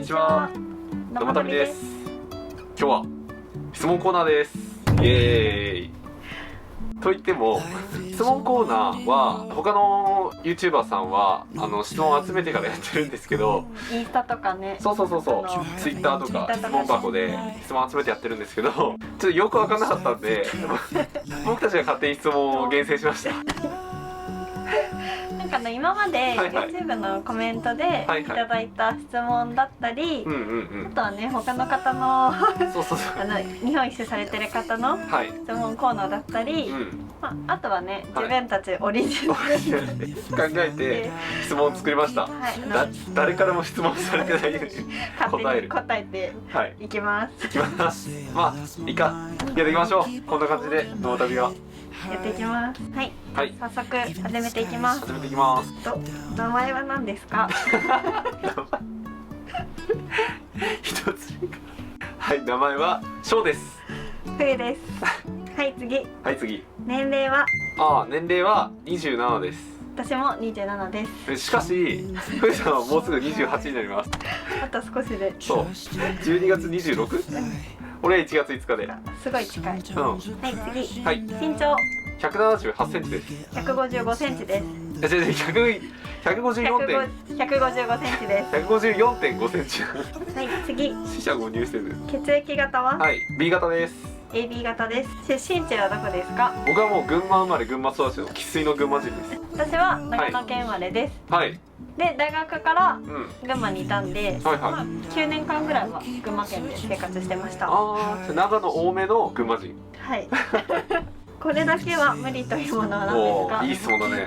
にちは。生旅です。今日は質問コーナーです。イエーイ。と言っても質問コーナーは他の YouTuber さんは質問を集めてからやってるんですけど、インスタとかね、そう Twitter とか質問箱で質問集めてやってるんですけど、ちょっとよく分かんなかったんで僕たちが勝手に質問を厳選しました。なんか今まで YouTube のコメントでいただいた質問だったり、あとはね他の方の日本一周されてる方の質問コーナーだったり、あとはね自分たちオリジナルで考えて質問を作りました。誰からも質問されてないように答えていきます。まあいいか、やっていきましょう。こんな感じで生旅はやっていきます。はい、早速始めていきます。名前は何ですか？一つはい、名前は翔です。冬です。はい次。年齢は？年齢は27です。私も27です。しかし冬さんはもうすぐ28になります。あと少しで。そう、12月 26？俺は1月5日で。すごい近い。はい、次。身長178センチです。155センチです。154.155センチです。154.5センチ。はい、次。四捨五入してる。血液型は？はい、B 型です。AB 型です。出身地はどこですか？僕はもう群馬生まれ群馬育ちの生粋の群馬人です。私は長野県生まれです。はい。で大学から群馬にいたんで、9年間ぐらいは群馬県で生活してました。長野多めの群馬人。はい。これだけは無理というものは何ですか？いい質問だね。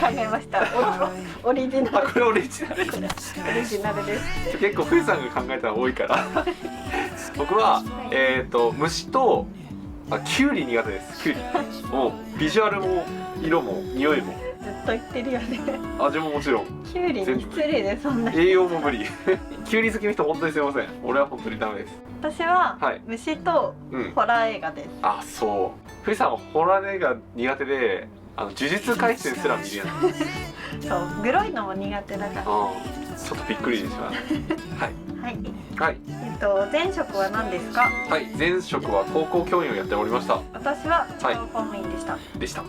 考えました。オリジナル。これオリジナル。オリジナルです。結構冬さんが考えたら多いから。僕は虫とキュウリ苦手です。キュウリ。もうビジュアルも色も匂いも。ずっと言ってるよね。味ももちろん。キュウリに失礼でそんな。栄養も無理。キュウリ好きの人本当にすみません。俺は本当にダメです。私は虫とホラー映画です。そう。冬さんはホラー映画苦手で、呪術廻戦すら見るやん。そう、グロいのも苦手だから。ちょっとびっくりでしまう。はい。前職は何ですか？はい、前職は高校教員をやっておりました。私は地方公務員でした。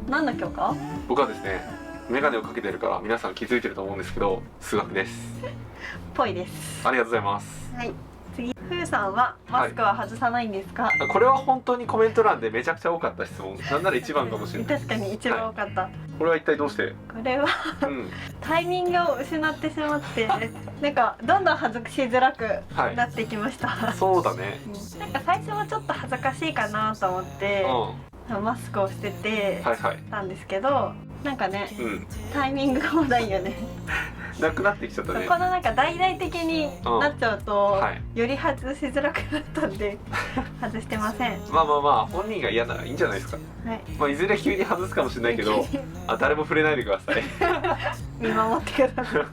何の教科？僕はですね、メガネをかけてるから皆さん気づいてると思うんですけど、数学です。ぽいです。ありがとうございます。はい。次、冬さんはマスクは外さないんですか？これは本当にコメント欄でめちゃくちゃ多かった質問。なんなら一番かもしれない。確かに一番多かった。これは一体どうして？これはタイミングを失ってしまって、なんかどんどん恥ずかしづらくなってきました。そうだね。なんか最初はちょっと恥ずかしいかなと思ってマスクをしててたんですけど、なんかね、タイミングがもないよね。なくなってきちゃったね。このなんか大々的になっちゃうとより外しづらくなったんで外してません。まあ本人が嫌ならいいんじゃないですか。いずれ急に外すかもしれないけど、誰も触れないでください。見守ってください。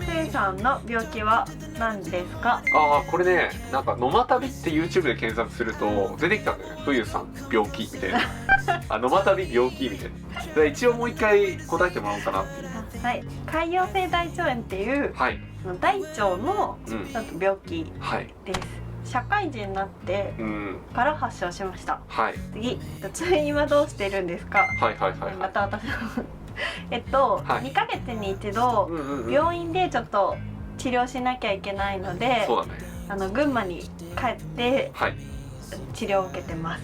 冬さんの病気は何ですか？これね、なんか「のま旅」って YouTube で検索すると出てきたんだよね。冬さん病気みたいな。のま旅病気みたいな。で一応もう一回答えてもらおうかなっていう。潰瘍性大腸炎っていう大腸の病気です。社会人になってから発症しました。次、通院はどうしてるんですか？また私2ヶ月に一度病院でちょっと治療しなきゃいけないので、群馬に帰って治療を受けてます。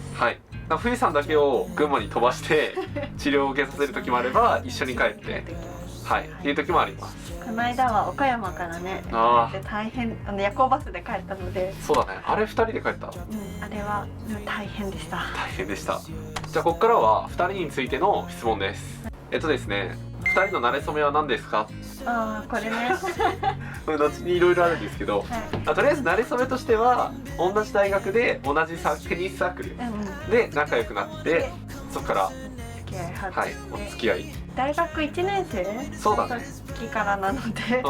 冬さんだけを群馬に飛ばして治療を受けさせる時もあれば一緒に帰ってっていう時もあります。この間は岡山からね大変夜行バスで帰ったので。そうだね、あれ2人で帰った。あれは大変でした。じゃあここからは2人についての質問です。ですね、2人の馴れ初めは何ですか？これね。後にいろいろあるんですけど、とりあえず馴れ初めとしては同じ大学で同じテニスサークルで仲良くなって、そこからお付き合い。大学1年生の時からなので、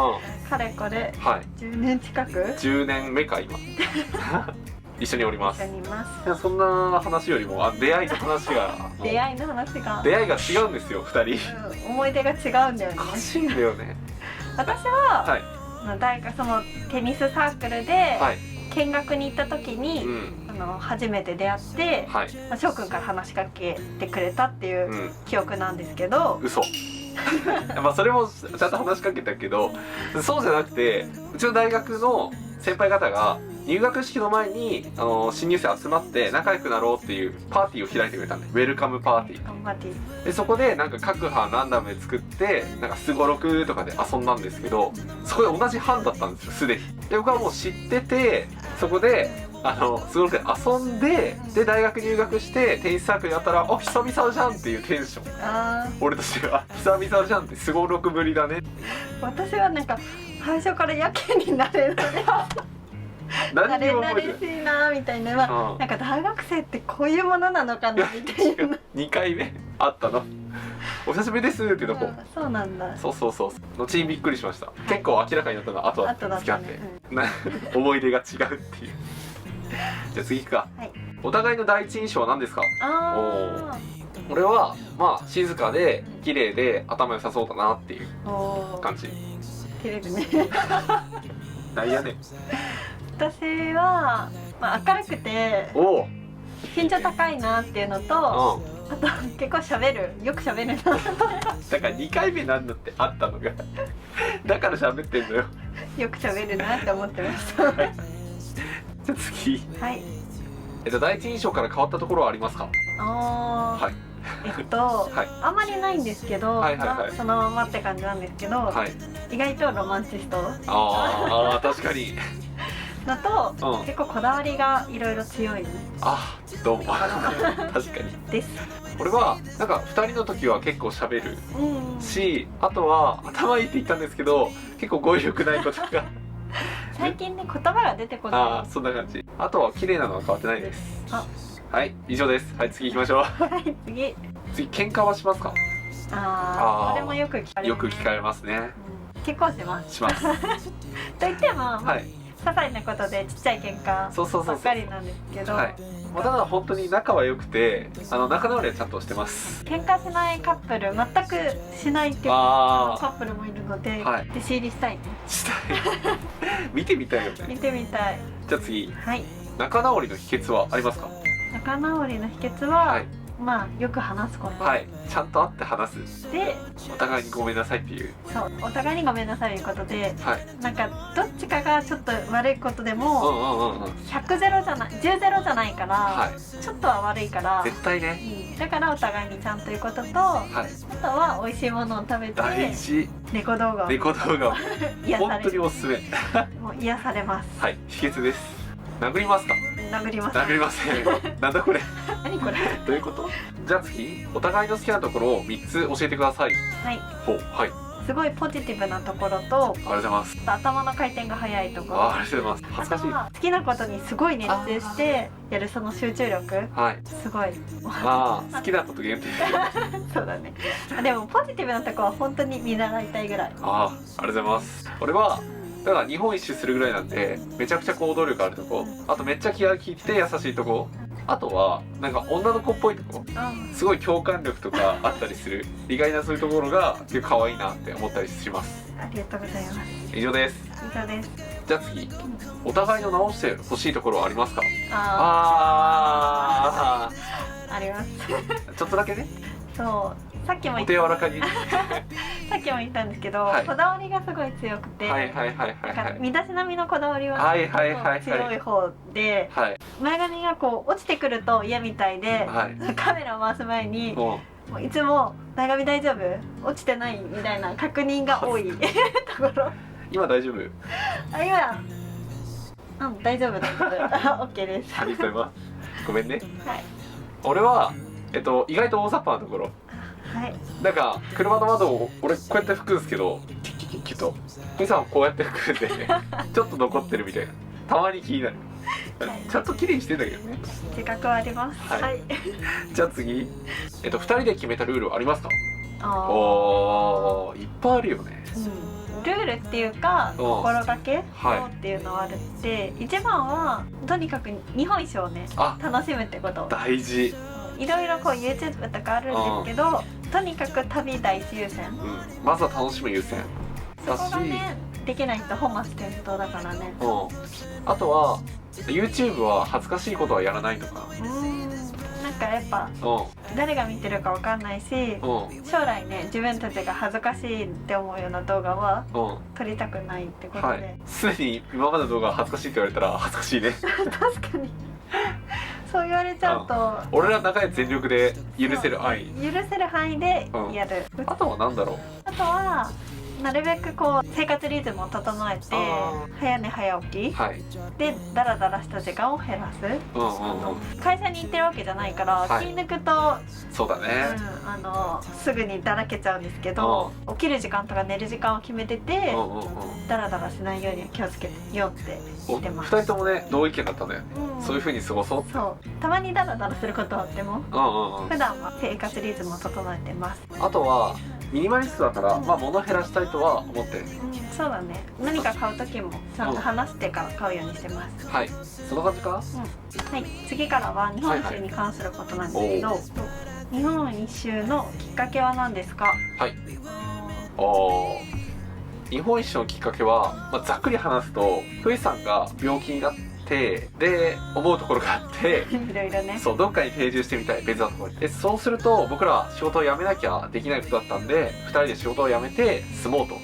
かれこれ10年近く10年目か今。一緒におります。そんな話よりも出会いの話が出会いが違うんですよ。2人思い出が違うんだよね。おかしいんだよね。私は、大学そのテニスサークルで見学に行った時に、初めて出会って、翔くんから話しかけてくれたっていう記憶なんですけど、嘘まあそれもちゃんと話しかけたけど、そうじゃなくて、うちの大学の先輩方が入学式の前に新入生集まって仲良くなろうっていうパーティーを開いてくれたんで、ウェルカムパーティーで、そこでなんか各班ランダムで作ってなんかすごろくとかで遊んだんですけど、そこで同じ班だったんですよ、すでに。で僕はもう知ってて、そこですごろくで遊んで、で大学入学してテニスサークルやったら、久々じゃんっていうテンション。俺としては久々じゃんって、すごろくぶりだね。私はなんか最初からやけになれるので何にも覚えてない。慣れしいなみたいな、なんか大学生ってこういうものなのかなみたいな2回目あったの。お久しぶりですってとこ。そうなんだ。そう後にびっくりしました。結構明らかになったのは後だったんですけどね、思い出が違うっていうじゃあ次行くか。お互いの第一印象は何ですか？俺はまあ静かで綺麗で頭良さそうだなっていう感じ。照れるねなんやねん。私は、明るくて身長高いなっていうのと、あと結構よく喋るなだから2回目なんだってあったのがだから喋ってんのよ。よく喋るなって思ってましたじゃあ次。第一印象から変わったところはありますか？あんまりないんですけど、そのままって感じなんですけど、意外とロマンチスト。確かにだと、結構こだわりがいろいろ強い。どうも確かにです。俺はなんか2人の時は結構喋るし、あとは頭いいって言ったんですけど、結構語彙力ないことが最近ね、言葉が出てこない。そんな感じ。あとは綺麗なのは変わってないです。以上です。次行きましょう。次喧嘩はしますか？これもよく聞かれますね。結構します。と言っても些細なことでちっちゃい喧嘩ばっかりなんですけど、ただ本当に仲は良くて、仲直りはちゃんとしてます。喧嘩しないカップル、全くしないっていうカップルもいるので、弟子入りしたいね。見てみたいよね。見てみたい。じゃあ次、仲直りの秘訣はありますか？仲直りの秘訣は、よく話すこと。ちゃんと会って話す。で、お互いにごめんなさいっていう。お互いにごめんなさいということで、なんかどっちかがちょっと悪いことでも、100ゼロじゃない、10ゼロじゃないから、ちょっとは悪いから。絶対ね。だからお互いにちゃんと言うことと、あとは美味しいものを食べて。大事。猫動画。本当におすすめ。もう癒されます。秘訣です。殴りますか？殴ります。殴りません。なんだこれ。何これ。どういうこと？じゃあ次、お互いの好きなところを3つ教えてください。すごいポジティブなところと、ありがとうございます。頭の回転が速いところ。ありがとうございます。恥ずかしい。好きなことにすごい熱中してやるその集中力。すごい。好きなこと限定。そうだね。でもポジティブなところは本当に見習いたいぐらい。ありがとうございます。俺はだから日本一周するぐらいなんで、めちゃくちゃ行動力あるとこ、あとめっちゃ気が利いて優しいとこ、あとはなんか女の子っぽいとこ、すごい共感力とかあったりする意外なそういうところが結構可愛いなって思ったりします。ありがとうございます。以上です。以上です。じゃあ次、お互いの直してほしいところはありますか？あります。ちょっとだけね。そう。さっきも言ったさっきも言ったんですけど、こだわりがすごい強くて、身だしなみのこだわりは強い方で、前髪がこう落ちてくると嫌みたいで、カメラを回す前にいつも「前髪大丈夫？落ちてない？」みたいな確認が多いところ。今大丈夫？今大丈夫です。OK です。ありがとうございます。ごめんね。俺は意外と大雑把なところ。なんか車の窓を俺こうやって拭くんですけど、キュッキュッキュッキュッとふみさんこうやって拭くんでちょっと残ってるみたいな、たまに気になる。ちゃんと綺麗にしてんだけどね。自覚はあります。じゃあ次、2人で決めたルールはありますか？いっぱいあるよね。ルールっていうか心がけっていうのはあるって、一番はとにかく日本一周をね楽しむってこと。大事。いろいろこう YouTube とかあるんですけど、とにかく旅第一優先。まずは楽しむ優先。そこがねできない人本末転倒だからね。あとは YouTube は恥ずかしいことはやらないとか。なんかやっぱ誰が見てるかわかんないし、将来ね自分たちが恥ずかしいって思うような動画は撮りたくないってことで、すでに今までの動画恥ずかしいって言われたら恥ずかしいね。確かにそう言われちゃうと、俺らの中で全力で許せる範囲でやる。あとは何だろう。あとはなるべくこう生活リズムを整えて早寝早起き、でダラダラした時間を減らす。会社に行ってるわけじゃないから気抜くとそうだね、すぐにだらけちゃうんですけど、起きる時間とか寝る時間を決めててダラダラしないように気をつけてよって言ってます。2人ともね同意見だったね。そういう風に過ごそう。そうたまにダラダラすることはあっても普段は生活リズムを整えてます。あとはミニマリストだから、物減らしたいとは思ってる。そうだね。何か買う時もちゃんと話してから買うようにしてます。はい、その感じか。はい、次からは日本一周に関することなんですけど、日本一周のきっかけは何ですか？はい。日本一周のきっかけは、ざっくり話すと、ふえさんが病気になって、で思うところがあっていろいろね。そう、どっかに定住してみたい、別なところに。でそうすると僕ら仕事を辞めなきゃできないことだったんで、2人で仕事を辞めて住もうと。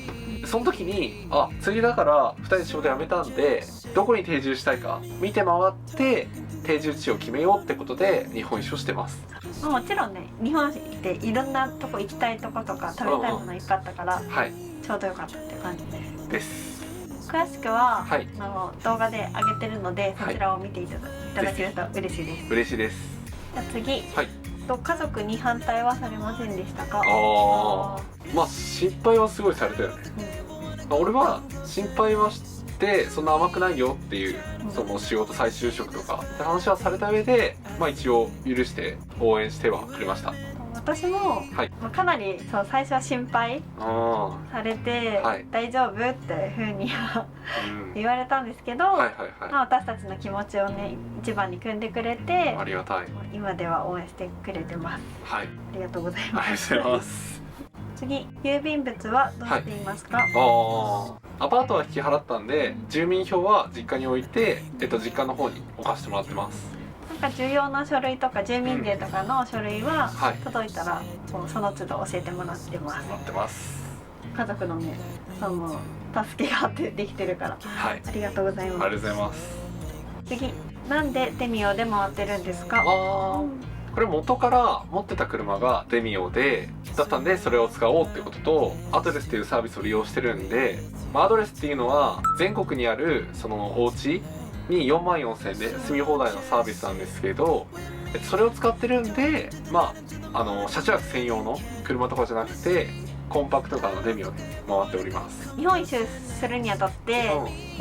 その時に次だから2人で仕事辞めたんでどこに定住したいか見て回って定住地を決めようってことで日本一周してます。もちろんね、日本っていろんなとこ行きたいとことか食べたいものいっぱいあったから、ちょうどよかったって感じです。詳しくは、動画で上げてるので、そちらを見ていただけると嬉しいです。嬉しいです。じゃあ次、家族に反対はされませんでしたか？心配はすごいされたよね。俺は心配はしてそんな甘くないよっていう、その仕事再就職とかって話はされた上で、一応許して応援してはくれました。私も、かなり最初は心配されて、大丈夫っていうふうに言われたんですけど、私たちの気持ちをね一番に組んでくれて、ありがたい。今では応援してくれてます。ありがとうございます。ありがとうございます。次、郵便物はどうしていますか？アパートは引き払ったんで、住民票は実家に置いて、実家の方に置かせてもらってます。なんか重要な書類とか住民税とかの書類は届いたら、その都度教えてもらってます。家族のね、助けがあってできてるから、ありがとうございます。ありがとうございます。次、なんでデミオで回ってるんですか？これ元から持ってた車がデミオでだったんで、それを使おうってことと、アドレスっていうサービスを利用してるんで、アドレスっていうのは全国にあるそのお家に44,000円で住み放題のサービスなんですけど、それを使ってるんで、車中泊専用の車とかじゃなくてコンパクトカーのデミオで回っております。日本一周するにあたって、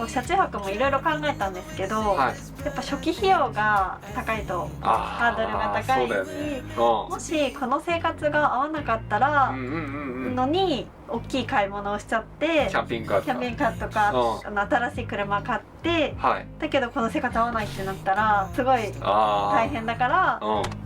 車中泊もいろいろ考えたんですけど、やっぱ初期費用が高いとハードルが高いし、もしこの生活が合わなかったらのに大きい買い物をしちゃって、キャンピングカーとか新しい車買って、だけどこの生活合わないってなったらすごい大変だから、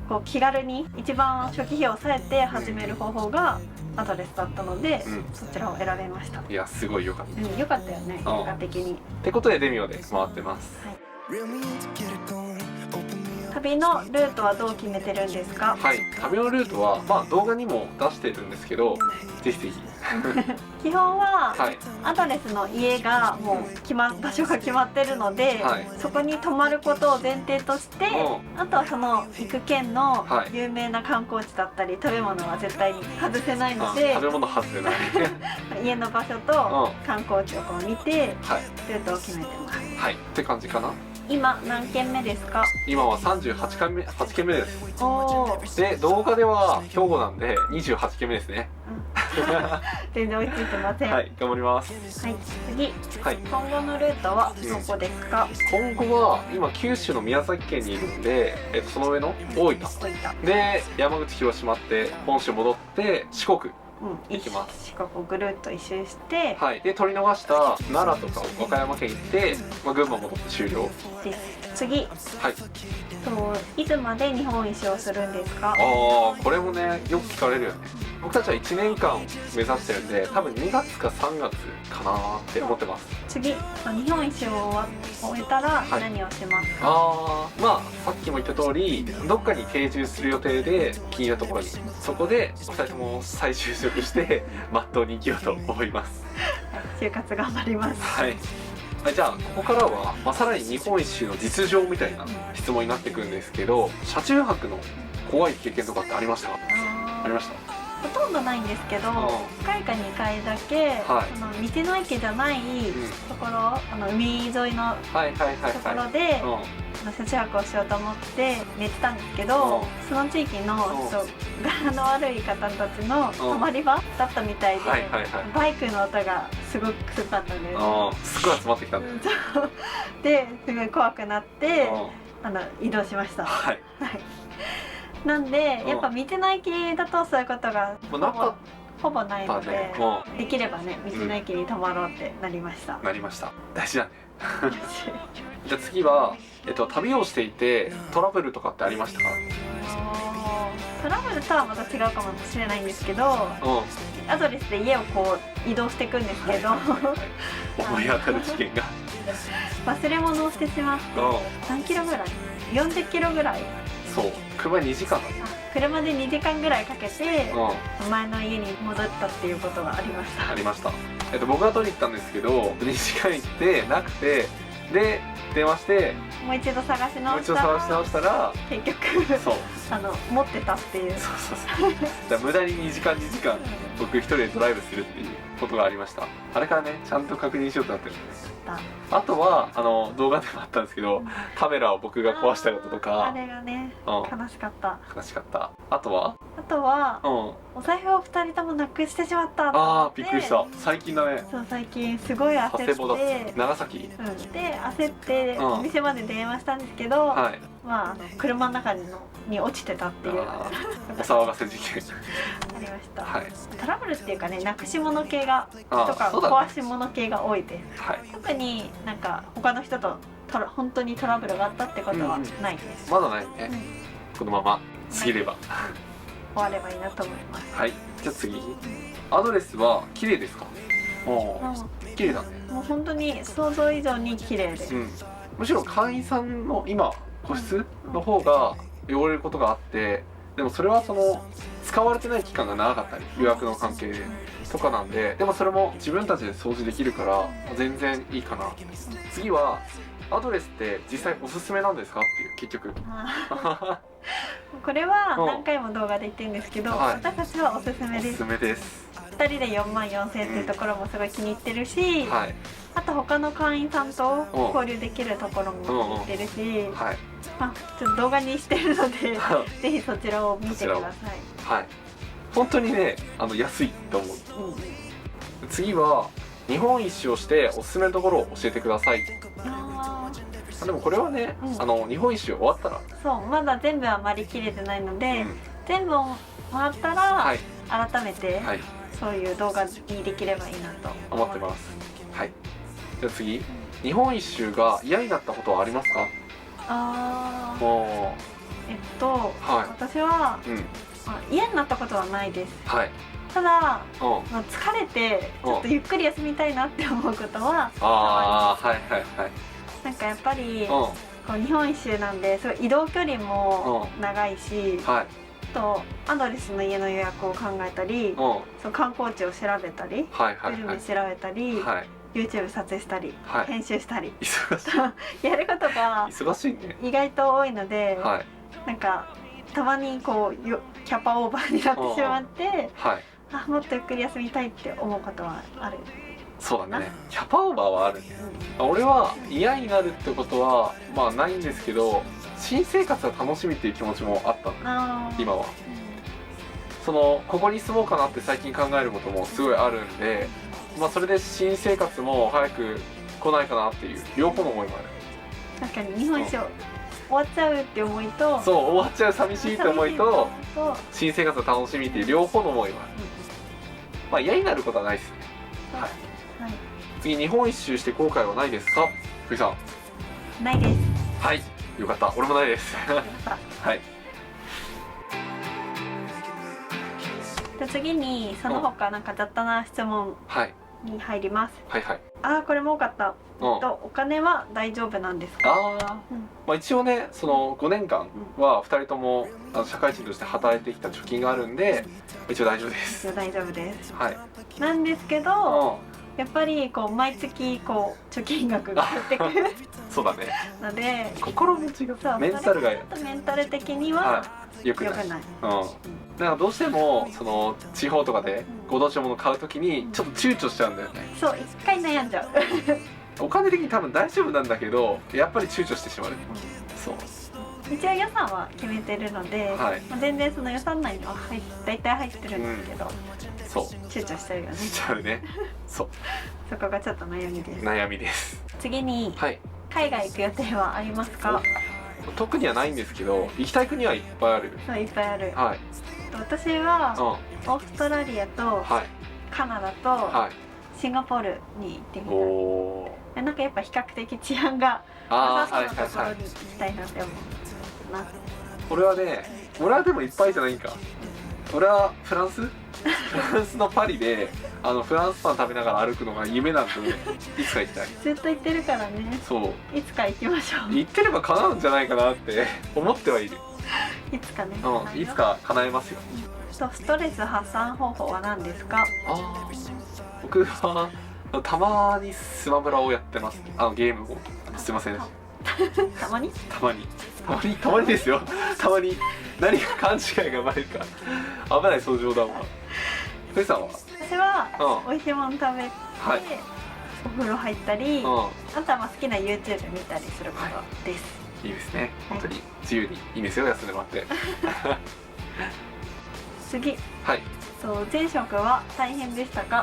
こう気軽に一番初期費用を抑えて始める方法がアドレスだったので、そちらを選べました。いや、すごい良かった。良かったよね、結果的に。ってことでデミオで回ってます。旅のルートはどう決めてるんですか？旅のルートは動画にも出してるんですけど、ぜひぜひ基本はアドレスの家がもう場所が決まってるので、そこに泊まることを前提として、あとはその行く県の有名な観光地だったり食べ物は絶対に外せないので、食べ物外せない家の場所と観光地をこう見てルートを決めてます。って感じかな。今何軒目ですか？今は8軒目です。で動画では兵庫なんで28軒目ですね。全然追いついてません。頑張ります。次、今後のルートはどこですか？今後は今九州の宮崎県にいるんで、その上の大分で山口、広島って本州戻って四国行きます。四国をぐるっと一周して、で取り逃した奈良とか和歌山県行って、群馬戻って終了です。次、いつまで日本一周をするんですか？これもねよく聞かれるよね。僕たちは1年間目指してるんで、多分2月か3月かなって思ってます。次、日本一周を終えたら何をしますか？まあさっきも言った通り、どっかに定住する予定で、気になるところに、そこで2人とも再就職してまっとうに生きようと思います。就活頑張ります。はい。じゃあここからは、さらに日本一周の実情みたいな質問になってくるんですけど、車中泊の怖い経験とかってありましたか？ありました。ほとんどないんですけど、1回か2回だけ、道の駅じゃないところ、海沿いのところで車中泊をしようと思って寝てたんですけど、その地域の柄の悪い方たちの泊まり場だったみたいで、バイクの音がすごかったんです。すごい集まってきたんでですごい怖くなって移動しました。なんでやっぱ道の駅だとそういうことがほぼないので、できればね道の駅に泊まろうってなりました。大事だね。じゃあ次は、旅をしていてトラブルとかってありましたか？トラブルとはまた違うかもしれないんですけど、アドレスで家をこう移動していくんですけど思い当たる事件が忘れ物をしてしまって、何キロぐらい？40キロぐらい。そう、車2時間車で2時間ぐらいかけて前の家に戻ったっていうことがありました。僕が取りに行ったんですけど、2時間行ってなくて、で電話してもう一度探し直したら結局持ってたっていう。そう無駄に2時間僕一人でドライブするっていうことがありました。あれからねちゃんと確認しようとなってるんです。あとは動画でもあったんですけど、カメラを僕が壊したこととか、あれがね悲しかった。あとはお財布を2人ともなくしてしまったびっくりした。最近だね。そう、最近すごい焦って長崎で焦ってお店まで電話したんですけど、車の中に落ちてたっていうお騒がせ事件ありました。トラブルっていうかね、なくし物系がとか壊し物系が多いです。特になんか他の人と本当にトラブルがあったってことはないです。まだないね。このまま過ぎれば終わればいいなと思います。じゃあ次、アドレスは綺麗ですか？綺麗だね。もう本当に想像以上に綺麗で、むしろ会員さんの今個室の方が汚れることがあって、でもそれは使われてない期間が長かったり、予約の関係とかなんで、でもそれも自分たちで掃除できるから全然いいかな。次はアドレスって実際おすすめなんですかっていう、結局これは何回も動画で言ってるんですけど、私たちはおすすめです。おすすめです。2人で44,000っていうところもすごい気に入ってるし、あと他の会員さんと交流できるところも気に入ってるし、ちょっと動画にしてるのでぜひそちらを見てください。本当にね安いと思う。次は日本一周をしておすすめのところを教えてください。でもこれはね、日本一周終わったら、まだ全部は回りきれてないので、全部回ったら改めてそういう動画にできればいいなと思ってます。じゃあ次、日本一周が嫌になったことはありますか？私は嫌になったことはないです。ただ疲れてちょっとゆっくり休みたいなって思うことはなんかやっぱり日本一周なんで、すごい移動距離も長いし、とアドレスの家の予約を考えたり、観光地を調べたり、グルメ調べたり、YouTube 撮影したり、編集したりやることが意外と多いので、なんかたまにキャパオーバーになってしまって、もっとゆっくり休みたいって思うことはある。そうだね、キャパオーバーはある。俺は嫌になるってことはないんですけど、新生活が楽しみっていう気持ちもあったの、今は。ここに住もうかなって最近考えることもすごいあるんで、それで新生活も早く来ないかなっていう両方の思いもある。確かに日本一終わっちゃうって思いと、終わっちゃう寂しいって思いと、新生活が楽しみっていう両方の思いもある。嫌になることはないですね。次、日本一周して後悔はないですか？ふいさん。ないです。よかった、俺もないです。で次にその他なんか雑多な質問に入ります。はいはい。これも多かった。お金は大丈夫なんですか？まあ一応ね、その5年間は2人とも社会人として働いてきた貯金があるんで、一応大丈夫です。一応大丈夫です。はい。なんですけど、やっぱりこう毎月こう貯金額が減ってくるそうだね。ので、心持ちが、メンタルが、ちょっとメンタル的には良くない。だからどうしてもその地方とかでご当地のもの買うときにちょっと躊躇しちゃうんだよね。そう、一回悩んじゃう。お金的に多分大丈夫なんだけど、やっぱり躊躇してしまう。そう。一応予算は決めてるので、全然その予算内には大体入ってるんですけど、そう。躊躇しちゃうよね。しちゃうね。そう。そこがちょっと悩みです。悩みです。次に、海外行く予定はありますか？特にはないんですけど、行きたい国はいっぱいある。そう、いっぱいある。私はオーストラリアとカナダとシンガポールに行ってみたい。なんかやっぱ比較的治安が良さそうなところに行きたいなって思うな。俺はね、俺はでもいっぱいじゃないんか。俺はフランスのパリでフランスパン食べながら歩くのが夢なんで、いつか行きたい。ずっと行ってるからね。そう。いつか行きましょう。行ってれば叶うんじゃないかなって思ってはいる。いつかね。いつか叶えますよ。ストレス発散方法は何ですか？僕はたまにスマブラをやってます。ゲームを。すいません。たまにですよ。たまに何か勘違いが生まれるか危ない相乗だわ。ふいさんは？私は美味しいもの食べて、お風呂入ったり、あとは好きな YouTube 見たりすることです。いいですね。本当に自由にいいですよ、休んでもらって。次。前職は大変でしたか？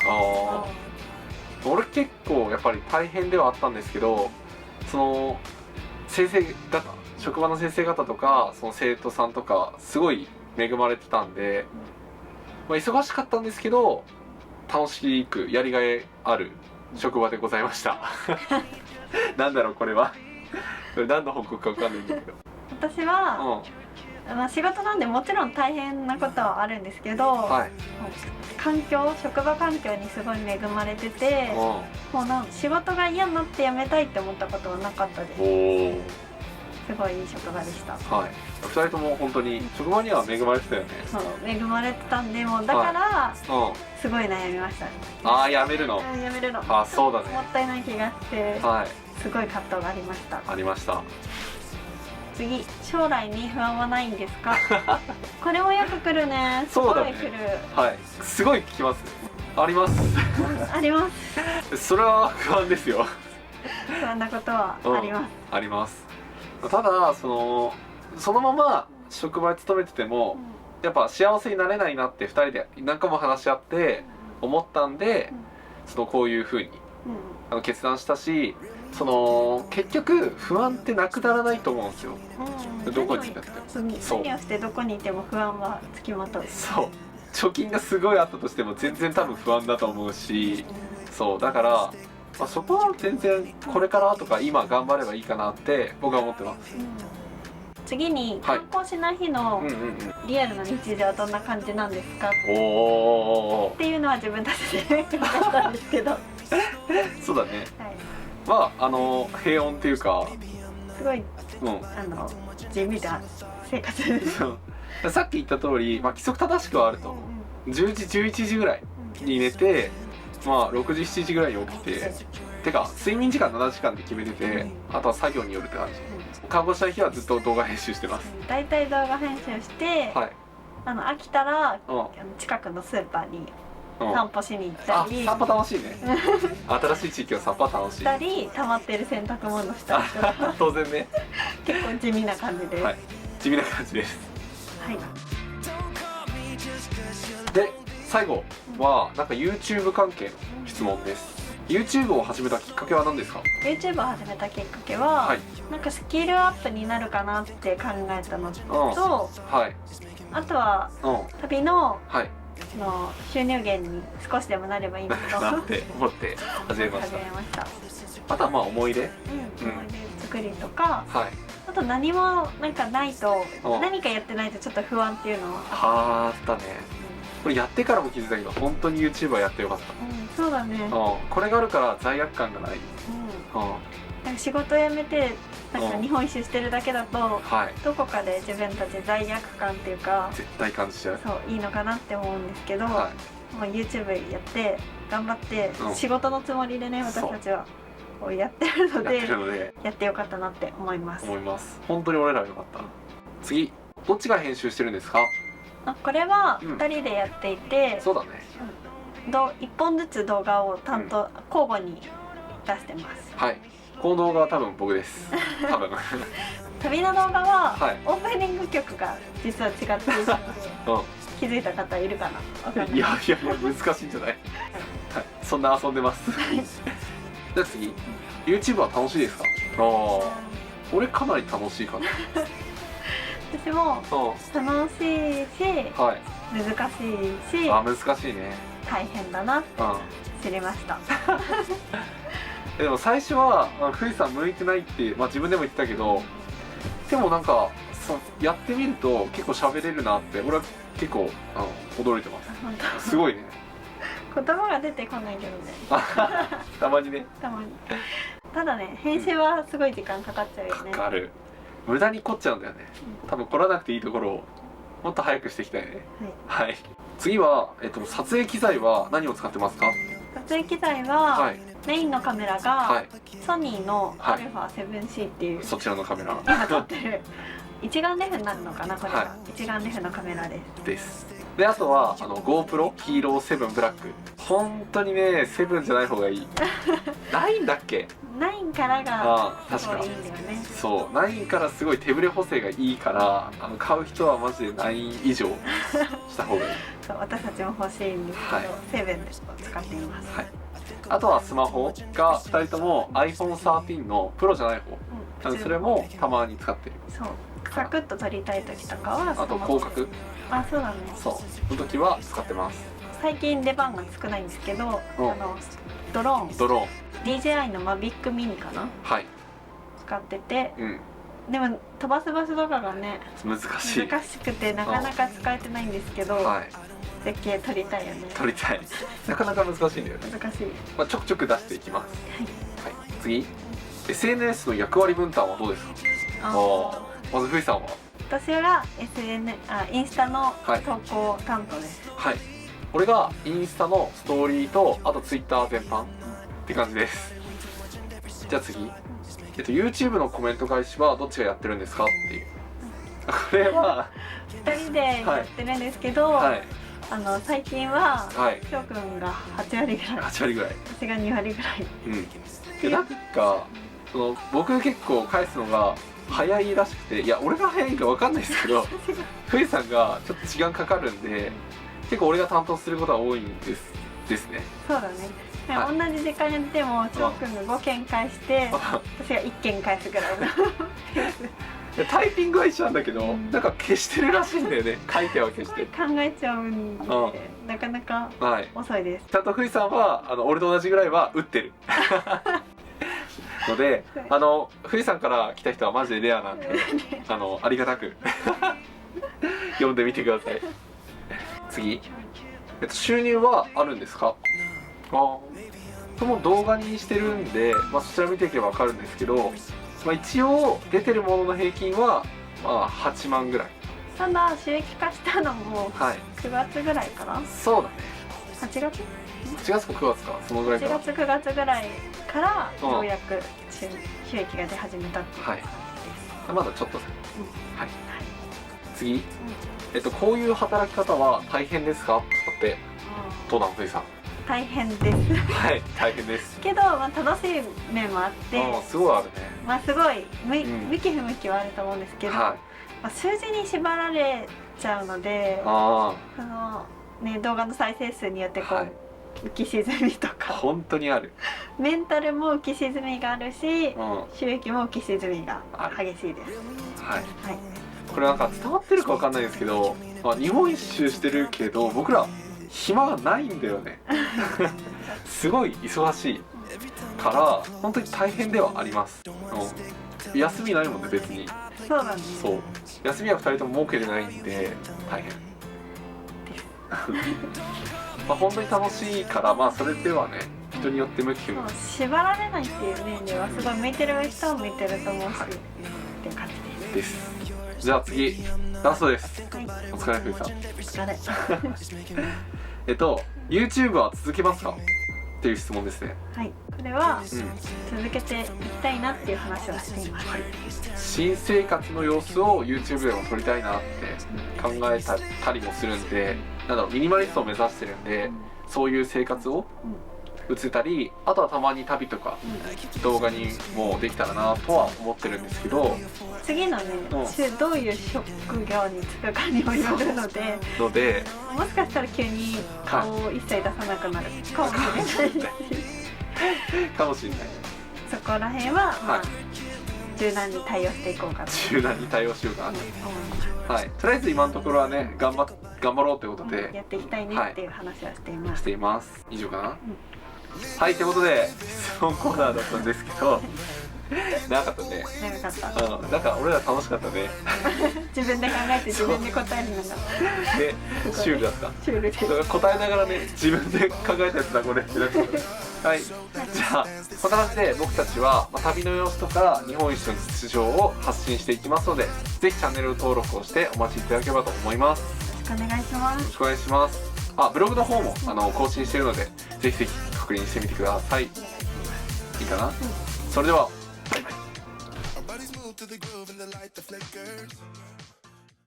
俺結構やっぱり大変ではあったんですけど、その先生方、職場の先生方とかその生徒さんとかすごい恵まれてたんで、忙しかったんですけど楽しくやりがいある職場でございました。なんだろうこれは。これ何の報告か分かんないんだけど。私は、仕事なんでもちろん大変なことはあるんですけど、職場環境にすごい恵まれてて、もう仕事が嫌になって辞めたいって思ったことはなかったです。すごいいい職場でした。2人とも本当に職場には恵まれてたよね。そう、恵まれてたんで、もうだからすごい悩みましたね。辞めるの？辞めるの。そうだね。もったいない気がして、すごい葛藤がありました。ありました。次、将来に不安はないんですか？これもよく来るね。そうだね。すごい聞きます。あります。あります。それは不安ですよ。不安なことはあります。あります。ただそのまま職場に勤めてても、やっぱ幸せになれないなって2人で何回も話し合って思ったんで、こういう風に決断したし、結局不安ってなくならないと思うんですよ。どこにいたって何をしてどこにいても不安はつきまとう。そう、貯金がすごいあったとしても全然多分不安だと思うし、だから、そこは全然これからとか今頑張ればいいかなって僕は思ってます。次に、観光しない日のリアルな日常はどんな感じなんですか？っていうのは自分たちで考えたんですけど。そうだね。平穏っていうか、すごい地味な生活。さっき言った通り、規則正しくはあると。10時11時ぐらいに寝て、6時7時ぐらいに起きて、てか睡眠時間7時間で決めてて、あとは作業によるって感じ。看護した日はずっと動画編集してます。だいたい動画編集して、飽きたら近くのスーパーに散歩しに行ったり。散歩楽しいね。新しい地域の散歩は楽しい。したり、溜まってる洗濯物したりとか。当然ね。結構地味な感じです。地味な感じです。で、最後はなんか YouTube 関係の質問です。YouTube を始めたきっかけは何ですか？ YouTube を始めたきっかけは、なんかスキルアップになるかなって考えたのと、あとは旅の収入源に少しでもなればいいなと思って始めました。あとは思い出、思い出作りとか、あと何もなんかないと、何かやってないとちょっと不安っていうのはあったね。これやってからも気づいたけど本当に YouTuber やってよかった。そうだね。これがあるから罪悪感がない。なんか仕事辞めてなんか日本一周してるだけだと、どこかで自分たち罪悪感っていうか絶対感じちゃう。そういいのかなって思うんですけど、YouTube やって頑張って仕事のつもりでね、私たちはやってるのでやってよかったなって思います。本当に俺らはよかった。次、どっちが編集してるんですか？これは2人でやっていて、そうだね。1本ずつ動画を交互に出してます。はい。この動画は多分僕です。多分。旅の動画はオープニング曲が実は違っているので、気づいた方いるかな？いや難しいんじゃない？はい。そんな遊んでます。じゃあ次、YouTube は楽しいですか？俺かなり楽しいかな。私も楽しいし、難しいし、難しいね。大変だなって知りました。でも最初は富士山向いてないって、自分でも言ってたけど、でもなんかやってみると結構喋れるなって俺は結構驚いてます。すごいね。言葉が出てこないけどね。たまにね。ただね、編集はすごい時間かかっちゃうよね。かかる。無駄に凝っちゃうんだよね。多分凝らなくていいところをもっと早くしていきたいね。はい。次は撮影機材は何を使ってますか？撮影機材はメインのカメラがソニーの α7C っていう、そちらのカメラ今撮ってる一眼レフになるのかな、これは一眼レフのカメラです。であとはGoPro ヒーロー7ブラック。本当にね、7じゃない方がいい。9だっけ？9からがすごいいいんだよね。そう、9からすごい手ブレ補正がいいから、買う人はマジで9以上した方がいい。そう私たちも欲しいんですけど、7で使っています。あとはスマホが2人とも iPhone13 のプロじゃない方、それもたまに使ってる。そう、サクッと撮りたい時とかは。あと広角、そうだね。そうの時は使ってます。最近出番が少ないんですけど、ドローン DJI の Mavic Mini かな、使ってて、でも飛ばす場所とかがね難しくてなかなか使えてないんですけど、絶景撮りたいよね。撮りたい。なかなか難しいんだよね。難しい。ちょくちょく出していきます。次、SNS の役割分担はどうですか？まず富士さんは？私がインスタの投稿担当です。これがインスタのストーリーと、あとツイッター全般って感じです。じゃあ次、YouTube のコメント返しはどっちがやってるんですかっていう。これは2人でやってるんですけど、最近はきょうくんが8割ぐらい、私が2割ぐらい。でなんか僕結構返すのが早いらしくて、いや俺が早いか分かんないですけど富士山がちょっと時間かかるんで、結構俺が担当することが多いんですね。そうだね。同じ時間でもきょうくんが5件返して私が1件返すぐらいのタイピングは一緒なんだけど、なんか消してるらしいんだよね。書いては消して考えちゃうんで、なかなか遅いです。ちゃんと富士山は俺と同じぐらいは打ってるので、富士山から来た人はマジでレアなんでありがたく読んでみてください。次、収入はあるんですか？その動画にしてるんで、そちら見ていけば分かるんですけど、一応出てるものの平均は8万ぐらい。ただ収益化したのも9月ぐらいかな。そうだね。8月8月か9月か、そのぐらいかな。8月9月ぐらいからようやく収益が出始めたっていう感じです。まだちょっと。次、こういう働き方は大変ですかってどうなん富士山？大変です。大変ですけど、楽しい面もあって、すごいあるね。すごい向き不向きはあると思うんですけど、数字に縛られちゃうので、動画の再生数によって浮き沈みとか本当にある。メンタルも浮き沈みがあるし、収益も浮き沈みが激しいです。これなんか伝わってるかわかんないですけど、日本一周してるけど僕ら暇がないんだよね。すごい忙しいから本当に大変ではあります。休みないもんね、別に。そうなんです。休みは2人とも設けてないんで大変。まあ本当に楽しいから、まあそれではね人によって向き不向き。縛られないっていう面ではすごい向いてる人は向いてると思うし、っていう感じです。じゃあ次ラストです。はい、お疲れふうさん。お疲れ。YouTube は続けますかっていう質問ですね。はい、これは、続けていきたいなっていう話をしています。はい、新生活の様子を YouTube でも撮りたいなって考えたりもするんで、なんだろう、ミニマリストを目指してるんで、そういう生活を映せたり、あとはたまに旅とか動画にもできたらなとは思ってるんですけど、次のね、どういう職業に就くかにもよるので、もしかしたら急に顔を一切出さなくなるかもしれないかもしれない。そこら辺は、まあ、柔軟に対応していこうかな。柔軟に対応しようかなと。はい、とりあえず今のところはね、頑張ろうということで、やっていきたいねっていう話をしています。しています。以上かな。はい、ということで質問コーナーだったんですけど長かったね。長かった。なんか俺ら楽しかったね自分で考えて自分で答えるのがでシュールだった。シュールです。答えながらね、自分で考えたやつだこれってなってはい、じゃあこんな感じで僕たちは、旅の様子とか日本一の実情を発信していきますので、ぜひチャンネル登録をしてお待ちいただければと思います。よろしくお願いします。よろしくお願いします。ブログの方も更新しているので、ぜひぜひ確認してみてください。いいかな、それではバイバイ。